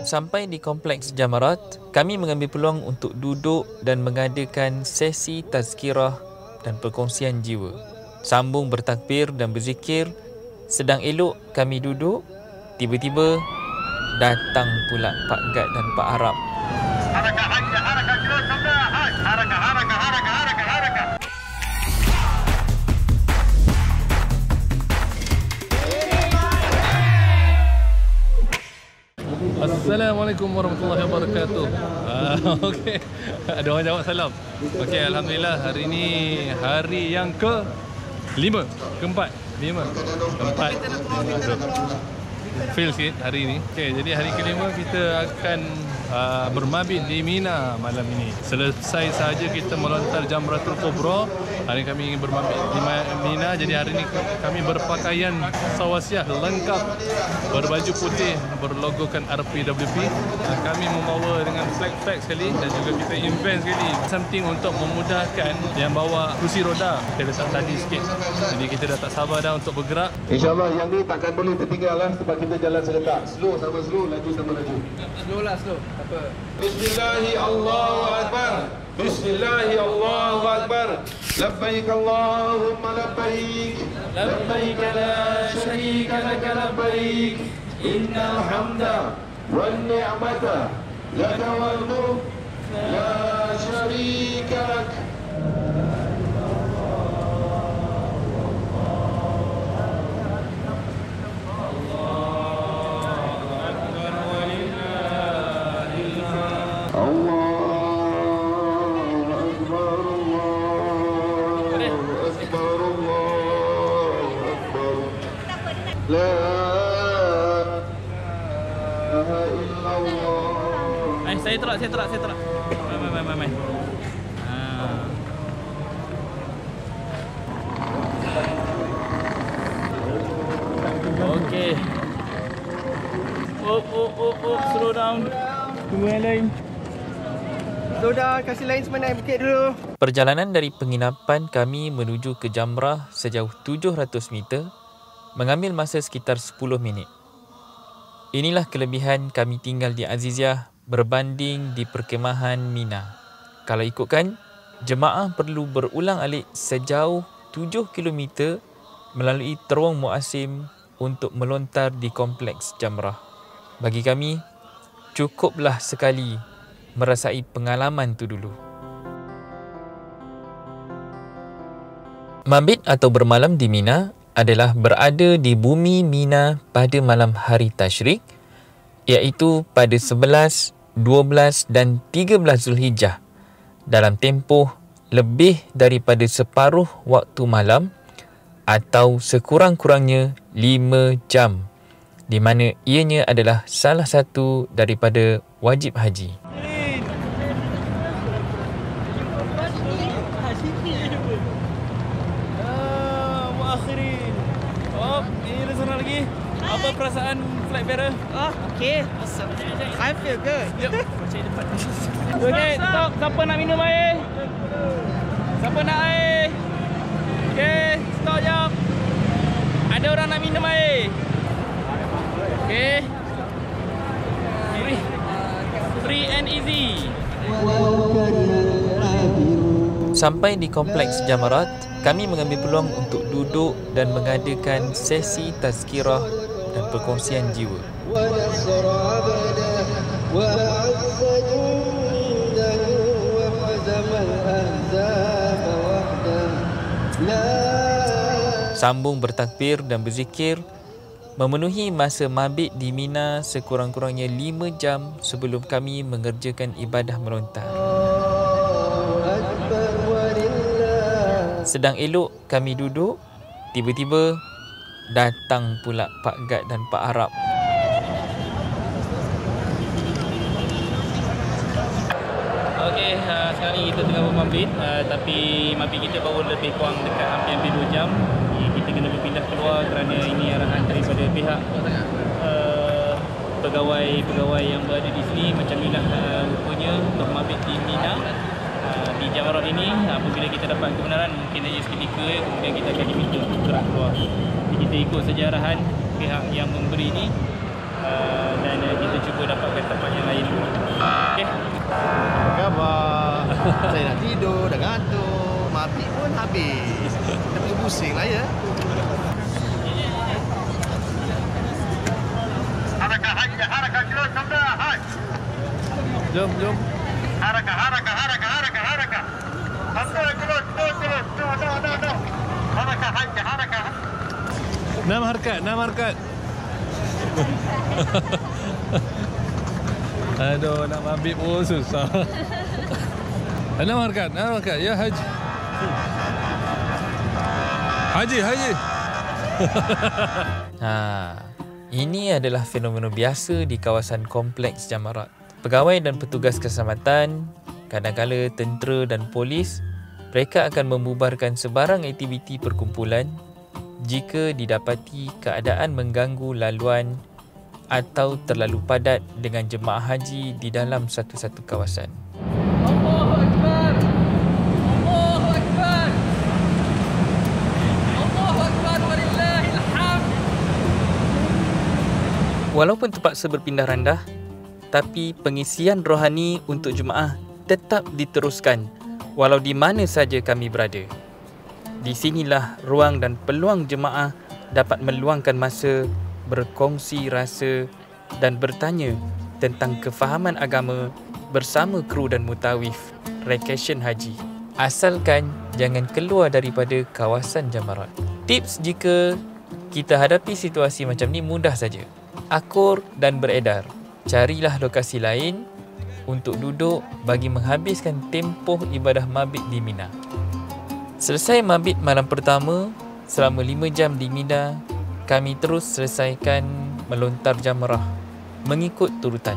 Sampai di kompleks Jamarat, kami mengambil peluang untuk duduk dan mengadakan sesi tazkirah dan perkongsian jiwa. Sambung bertakbir dan berzikir. Sedang elok kami duduk, tiba-tiba datang pula Pak Gad dan Pak Arab. Assalamualaikum warahmatullahi wabarakatuh. Okey, ada orang jawab salam. Okey, alhamdulillah hari ini hari yang keempat. Feel sikit hari ini. Okey, jadi hari kelima kita akan bermabit di Mina malam ini. Selesai sahaja kita melontar Jamratul Kubra, hari ini kami ingin bermabit di Mina. Jadi hari ini kami berpakaian sawasiah lengkap, berbaju putih berlogokan RPWP. Kami membawa dengan flag sekali dan juga kita invent sekali something untuk memudahkan yang bawa kursi roda. Kita letak tadi sikit, jadi kita dah tak sabar dah untuk bergerak. InsyaAllah yang ni takkan boleh tertinggal lah, sebab kita jalan serentak. Slow sama slow, laju sama laju. Slow lah, slow. Apa? Bismillahi Allahu Akbar. Bismillahi Allahu Akbar. Labbaik Allahumma labbaik. Labbaik la syarika laka labbaik. Innal hamda wan ni'mata laka wal mulk la syarika lak. Saya terak. Main. Okey. Slow down. Tunggu yang lain. Slow down, kasih lain semua naik bukit dulu. Perjalanan dari penginapan kami menuju ke Jamrah sejauh 700 meter mengambil masa sekitar 10 minit. Inilah kelebihan kami tinggal di Aziziyah berbanding di perkemahan Mina. Kalau ikutkan, jemaah perlu berulang-alik sejauh 7 km melalui terowong Muasim untuk melontar di kompleks Jamrah. Bagi kami, cukuplah sekali merasai pengalaman tu dulu. Mabit atau bermalam di Mina adalah berada di bumi Mina pada malam hari Tasyrik, iaitu pada 11, 12 dan 13 Zulhijjah dalam tempoh lebih daripada separuh waktu malam atau sekurang-kurangnya 5 jam, di mana ianya adalah salah satu daripada wajib haji. Ini dah sana lagi. Apa perasaan flight bearer? Okay. Awesome. I feel good. Yep. Okay, stop. Siapa nak minum air? Siapa nak air? Okay, stop jap. Ada orang nak minum air? Okay. Free and easy. Sampai di kompleks Jamarat, kami mengambil peluang untuk duduk dan mengadakan sesi tazkirah dan perkongsian jiwa. Sambung bertakbir dan berzikir, memenuhi masa mabit di Mina sekurang-kurangnya 5 jam sebelum kami mengerjakan ibadah melontar. Sedang elok kami duduk, tiba-tiba datang pula Pak Gad dan Pak Arab. Okey, sekarang ni kita tengah bermabit, tapi mabit kita baru lebih kurang dekat hampir 2 jam. Kita kena berpindah keluar kerana ini arahan daripada pihak pegawai yang berada di sini. Macam inilah rupanya untuk mabit di Mina. Di Jamarat ini, apabila kita dapat kebenaran, mungkin saja seketika kemudian kita akan diminta untuk gerak keluar. Jadi kita ikut saja arahan pihak yang memberi ini. ke tempat yang lain dulu. Okey. Apa khabar? Saya nak tidur, dah ngantuk. Mabik pun habis. Dah pergi pusing lah ya. Harakah haji, harakah kilo sampai haj. Jom. Harakah. Sampai kilo. No. Harakah haji, harakah. 6 harkat. Aduh, nak mabit pun susah. 6 harkat. Ya, Haji. Haji. Ini adalah fenomena biasa di kawasan kompleks Jamarat. Pegawai dan petugas keselamatan, kadang-kala tentera dan polis, mereka akan membubarkan sebarang aktiviti perkumpulan jika didapati keadaan mengganggu laluan atau terlalu padat dengan jemaah haji di dalam satu-satu kawasan. Allahu Akbar. Allahu Akbar. Allahu Akbar walillahil hamd. Walaupun terpaksa berpindah randah, tapi pengisian rohani untuk jemaah tetap diteruskan walau di mana saja kami berada. Di sinilah ruang dan peluang jemaah dapat meluangkan masa, berkongsi rasa dan bertanya tentang kefahaman agama bersama kru dan mutawif Rekeshen Haji. Asalkan jangan keluar daripada kawasan Jamarat. Tips jika kita hadapi situasi macam ni mudah saja. Akur dan beredar. Carilah lokasi lain untuk duduk bagi menghabiskan tempoh ibadah mabit di Mina. Selesai mabit malam pertama, selama 5 jam di Mina, kami terus selesaikan melontar jamrah mengikut turutan,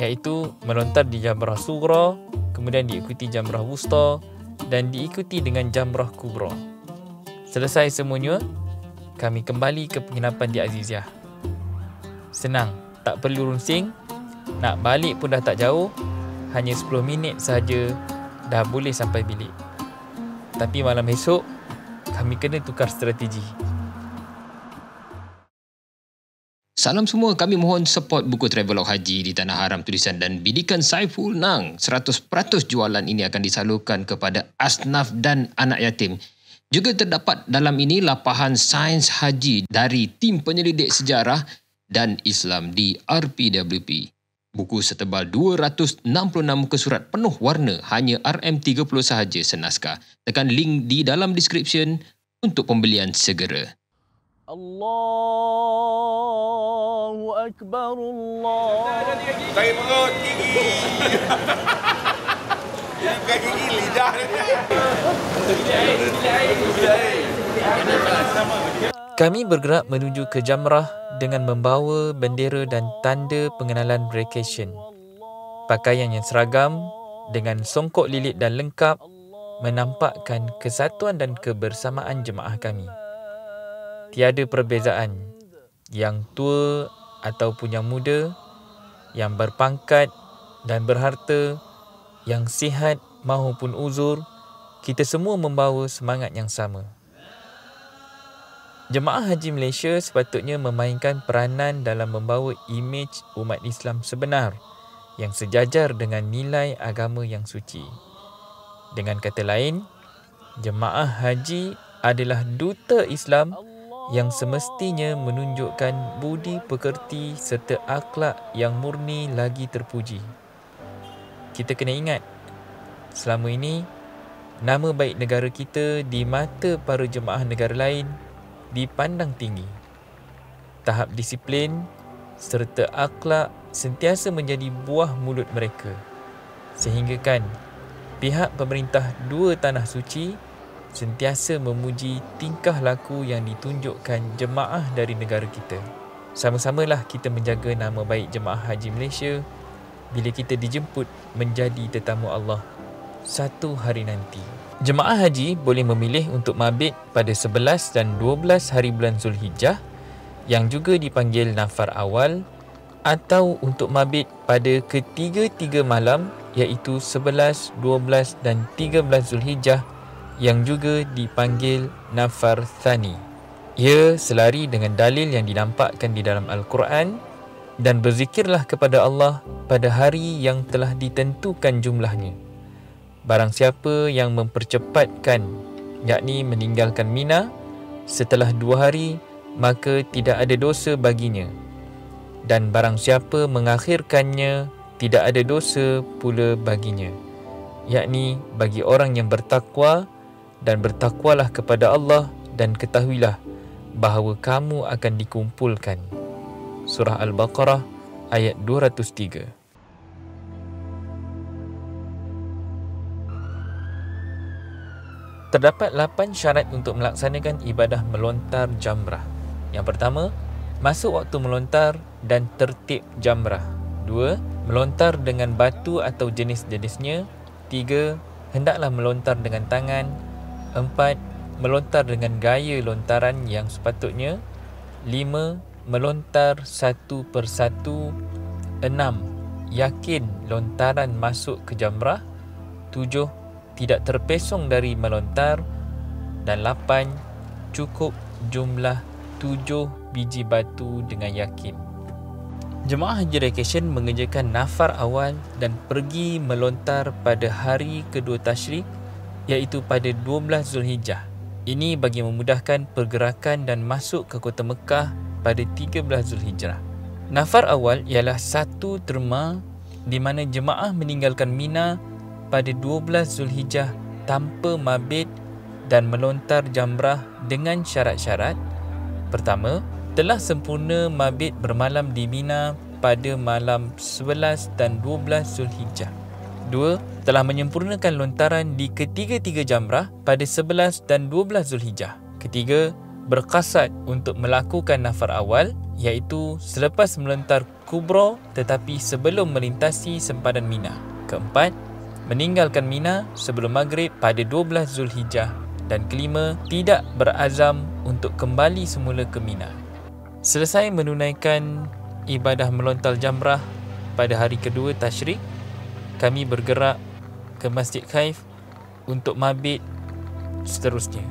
iaitu melontar di jamrah sughra, kemudian diikuti jamrah wusta dan diikuti dengan jamrah kubra. Selesai semuanya, kami kembali ke penginapan di Aziziyah. Senang, tak perlu runsing, nak balik pun dah tak jauh, hanya 10 minit sahaja dah boleh sampai bilik. Tapi malam esok, kami kena tukar strategi. Salam semua, kami mohon support buku Travelog Haji di Tanah Haram tulisan dan bidikan Saiful Nang. 100% jualan ini akan disalurkan kepada asnaf dan anak yatim. Juga terdapat dalam ini lapahan sains haji dari tim penyelidik sejarah dan Islam di RPWP. Buku setebal 266 muka surat penuh warna, hanya RM30 sahaja senaskah. Tekan link di dalam description untuk pembelian segera. Allahu Akbar, Allah. Saya perut gigi. Bukan gigi, lidah dia. Kami bergerak menuju ke Jamrah dengan membawa bendera dan tanda pengenalan Rekeshen. Pakaian yang seragam dengan songkok lilit dan lengkap menampakkan kesatuan dan kebersamaan jemaah kami. Tiada perbezaan, yang tua ataupun yang muda, yang berpangkat dan berharta, yang sihat maupun uzur, kita semua membawa semangat yang sama. Jemaah Haji Malaysia sepatutnya memainkan peranan dalam membawa imej umat Islam sebenar yang sejajar dengan nilai agama yang suci. Dengan kata lain, jemaah haji adalah duta Islam yang semestinya menunjukkan budi pekerti serta akhlak yang murni lagi terpuji. Kita kena ingat, selama ini, nama baik negara kita di mata para jemaah negara lain dipandang tinggi. Tahap disiplin serta akhlak sentiasa menjadi buah mulut mereka. Sehinggakan pihak pemerintah dua tanah suci sentiasa memuji tingkah laku yang ditunjukkan jemaah dari negara kita. Sama-samalah kita menjaga nama baik jemaah haji Malaysia bila kita dijemput menjadi tetamu Allah satu hari nanti. Jemaah haji boleh memilih untuk mabit pada 11 dan 12 hari bulan Zulhijjah yang juga dipanggil nafar awal, atau untuk mabit pada ketiga-tiga malam iaitu 11, 12 dan 13 Zulhijjah yang juga dipanggil nafar thani. Ia selari dengan dalil yang dinampakkan di dalam Al-Quran Dan berzikirlah kepada Allah pada hari yang telah ditentukan jumlahnya. Barang siapa yang mempercepatkan, yakni meninggalkan Mina setelah 2 hari, maka tidak ada dosa baginya. Dan barang siapa mengakhirkannya, tidak ada dosa pula baginya, yakni bagi orang yang bertakwa. Dan bertakwalah kepada Allah dan ketahuilah bahawa kamu akan dikumpulkan. Surah Al-Baqarah ayat 203. Terdapat 8 syarat untuk melaksanakan ibadah melontar jamrah. Yang pertama, masuk waktu melontar dan tertib jamrah. 2. Melontar dengan batu atau jenis-jenisnya. 3. Hendaklah melontar dengan tangan. 4. Melontar dengan gaya lontaran yang sepatutnya. 5. Melontar satu persatu. 6. Yakin lontaran masuk ke jamrah. 7. Tidak terpesong dari melontar. Dan 8. Cukup jumlah 7 biji batu dengan yakin. Jemaah Haji Recation mengerjakan nafar awal dan pergi melontar pada hari kedua tasyrik, iaitu pada 12 Zulhijjah. Ini bagi memudahkan pergerakan dan masuk ke kota Mekah pada 13 Zulhijjah. Nafar awal ialah satu derma di mana jemaah meninggalkan Mina pada 12 Zulhijjah tanpa mabit dan melontar jamrah dengan syarat-syarat. Pertama, telah sempurna mabit bermalam di Mina pada malam 11 dan 12 Zulhijjah. 2. Telah menyempurnakan lontaran di ketiga-tiga jamrah pada 11 dan 12 Zulhijjah. Ketiga, berqasad untuk melakukan nafar awal, iaitu selepas melontar kubra tetapi sebelum melintasi sempadan Mina. Keempat, meninggalkan Mina sebelum maghrib pada 12 Zulhijjah. Dan kelima, tidak berazam untuk kembali semula ke Mina. Selesai menunaikan ibadah melontar jamrah pada hari kedua tasyrik, kami bergerak ke Masjid Khaif untuk mabit seterusnya.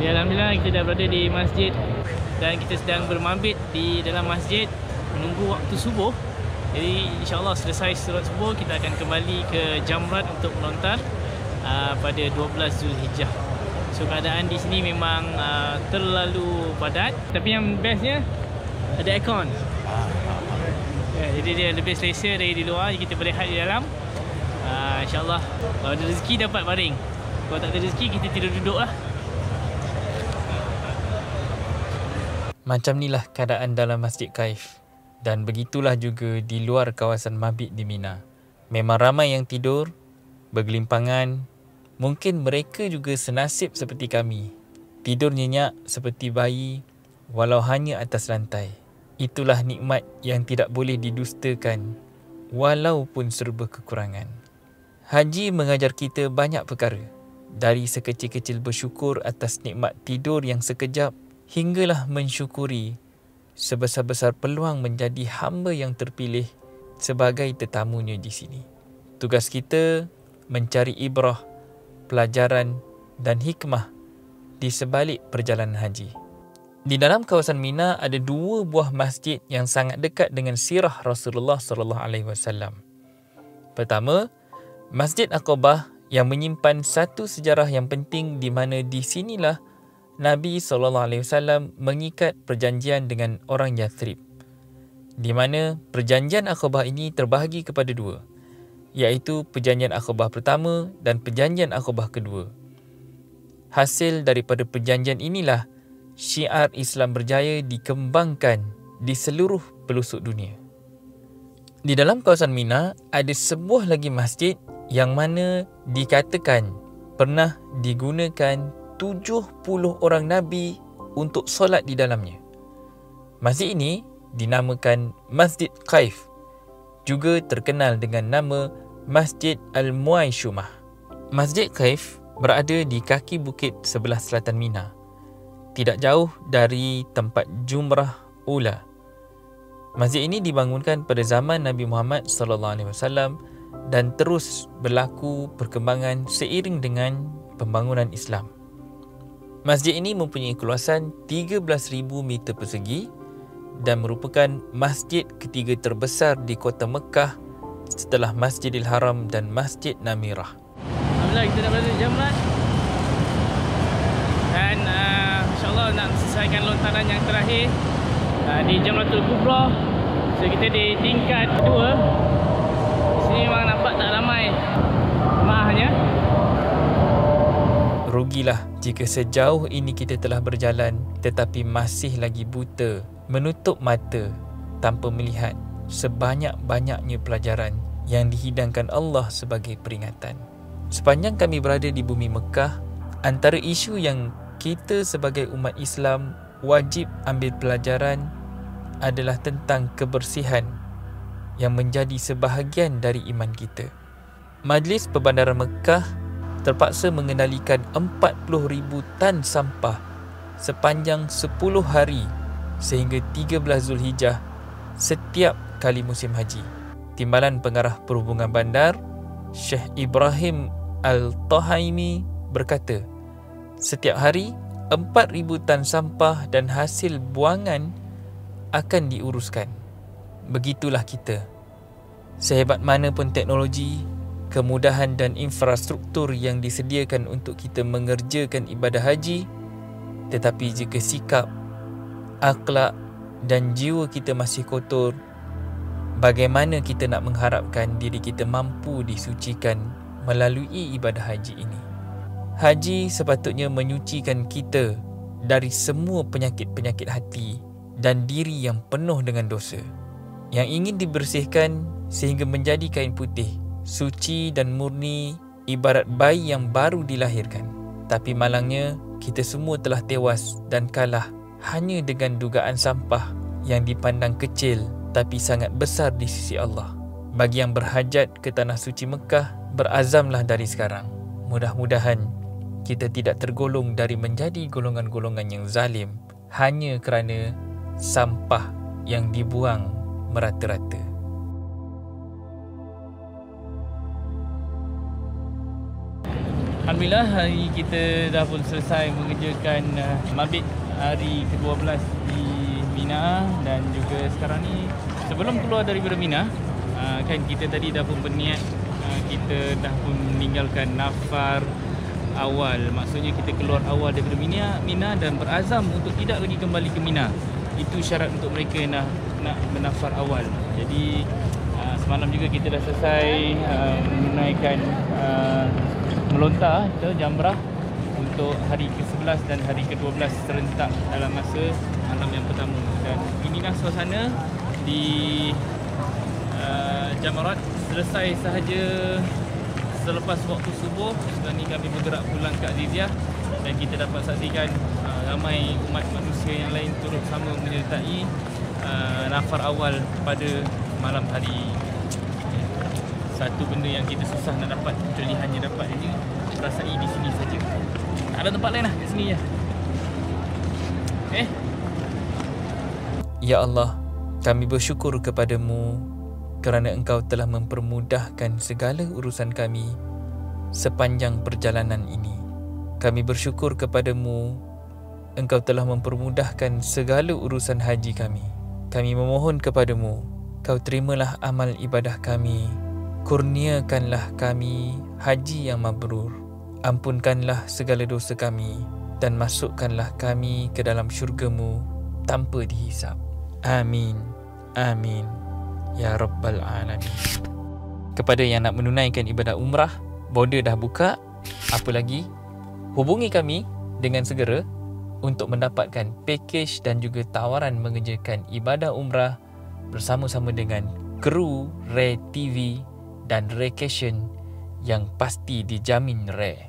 Alhamdulillah kita dah berada di masjid dan kita sedang bermabit di dalam masjid menunggu waktu subuh. Jadi insyaAllah selesai solat subuh kita akan kembali ke jamrat untuk melontar pada 12 Zulhijjah. So keadaan di sini memang terlalu padat, tapi yang bestnya ada aircon. Jadi dia lebih selesa dari di luar, jadi kita berehat di dalam. InsyaAllah kalau ada rezeki dapat baring, kalau tak ada rezeki kita tidur duduk lah. Macam inilah keadaan dalam Masjid Khaif. Dan begitulah juga di luar kawasan mabit di Mina. Memang ramai yang tidur, bergelimpangan. Mungkin mereka juga senasib seperti kami. Tidur nyenyak seperti bayi walau hanya atas lantai. Itulah nikmat yang tidak boleh didustakan walaupun serba kekurangan. Haji mengajar kita banyak perkara. Dari sekecil-kecil bersyukur atas nikmat tidur yang sekejap hinggalah mensyukuri sebesar-besar peluang menjadi hamba yang terpilih sebagai tetamunya di sini. Tugas kita mencari ibrah, pelajaran dan hikmah di sebalik perjalanan haji. Di dalam kawasan Mina ada 2 buah masjid yang sangat dekat dengan sirah Rasulullah SAW. Pertama, Masjid Aqabah yang menyimpan satu sejarah yang penting di mana di sinilah Nabi SAW mengikat perjanjian dengan orang Yathrib, di mana perjanjian Aqabah ini terbahagi kepada 2, iaitu perjanjian Aqabah pertama dan perjanjian Aqabah kedua. Hasil daripada perjanjian inilah syiar Islam berjaya dikembangkan di seluruh pelosok dunia. Di dalam kawasan Mina ada sebuah lagi masjid yang mana dikatakan pernah digunakan 70 orang Nabi untuk solat di dalamnya. Masjid ini dinamakan Masjid Khaif, juga terkenal dengan nama Masjid Al-Muaisyumah. Masjid Khaif berada di kaki bukit sebelah selatan Mina, tidak jauh dari tempat Jumrah Ula. Masjid ini dibangunkan pada zaman Nabi Muhammad SAW dan terus berlaku perkembangan seiring dengan pembangunan Islam. Masjid ini mempunyai keluasan 13,000 meter persegi dan merupakan masjid ketiga terbesar di kota Mekah setelah Masjidil Haram dan Masjid Namirah. Alhamdulillah kita dah berada di Jamrat dan insyaAllah nak selesaikan lontaran yang terakhir di Jamratul Kubra. So kita di tingkat 2. Di sini memang nampak tak ramai jemaahnya. Rugilah jika sejauh ini kita telah berjalan tetapi masih lagi buta, menutup mata tanpa melihat sebanyak-banyaknya pelajaran yang dihidangkan Allah sebagai peringatan. Sepanjang kami berada di bumi Mekah, antara isu yang kita sebagai umat Islam wajib ambil pelajaran adalah tentang kebersihan yang menjadi sebahagian dari iman kita. Majlis Perbandaran Mekah terpaksa mengendalikan 40,000 tan sampah sepanjang 10 hari sehingga 13 Zulhijjah setiap kali musim haji. Timbalan Pengarah Perhubungan Bandar, Syekh Ibrahim Al-Tahaimi berkata, setiap hari 4,000 tan sampah dan hasil buangan akan diuruskan. Begitulah kita. Sehebat mana pun teknologi, kemudahan dan infrastruktur yang disediakan untuk kita mengerjakan ibadah haji, tetapi jika sikap, akhlak dan jiwa kita masih kotor, bagaimana kita nak mengharapkan diri kita mampu disucikan melalui ibadah haji ini? Haji sepatutnya menyucikan kita dari semua penyakit-penyakit hati dan diri yang penuh dengan dosa, yang ingin dibersihkan sehingga menjadi kain putih, suci dan murni, ibarat bayi yang baru dilahirkan. Tapi malangnya, kita semua telah tewas dan kalah hanya dengan dugaan sampah yang dipandang kecil tapi sangat besar di sisi Allah. Bagi yang berhajat ke Tanah Suci Mekah, berazamlah dari sekarang. Mudah-mudahan kita tidak tergolong dari menjadi golongan-golongan yang zalim hanya kerana sampah yang dibuang merata-rata. Alhamdulillah, hari kita dah pun selesai mengerjakan mabit hari ke-12 di Mina. Dan juga sekarang ni sebelum keluar daripada Mina, kan kita tadi dah pun berniat, kita dah pun meninggalkan nafar awal. Maksudnya kita keluar awal daripada Mina dan berazam untuk tidak lagi kembali ke Mina. Itu syarat untuk mereka nak bernafar awal. Jadi semalam juga kita dah selesai menunaikan melontar ke jamrah untuk hari ke-11 dan hari ke-12 serentak dalam masa malam yang pertama. Dan inilah suasana di Jamarat. Selesai sahaja selepas waktu subuh. Sekarang ni kami bergerak pulang ke Aziziyah dan kita dapat saksikan ramai umat manusia yang lain turut sama menyertai nafar awal pada malam hari. Satu benda yang kita susah nak dapat, kecuali hanya dapat ini, rasai di sini saja. Tak ada tempat lain lah, kat sini je. Ya Allah, kami bersyukur kepadamu kerana Engkau telah mempermudahkan segala urusan kami sepanjang perjalanan ini. Kami bersyukur kepadamu, Engkau telah mempermudahkan segala urusan haji kami. Kami memohon kepadamu, Kau terimalah amal ibadah kami. Kurniakanlah kami haji yang mabrur. Ampunkanlah segala dosa kami dan masukkanlah kami ke dalam syurga-Mu tanpa dihisap. Amin. Amin. Ya Rabbal Alamin. Kepada yang nak menunaikan ibadah umrah, border dah buka. Apa lagi? Hubungi kami dengan segera untuk mendapatkan pakej dan juga tawaran mengerjakan ibadah umrah bersama-sama dengan kru Ray TV dan Raycation yang pasti dijamin Ray.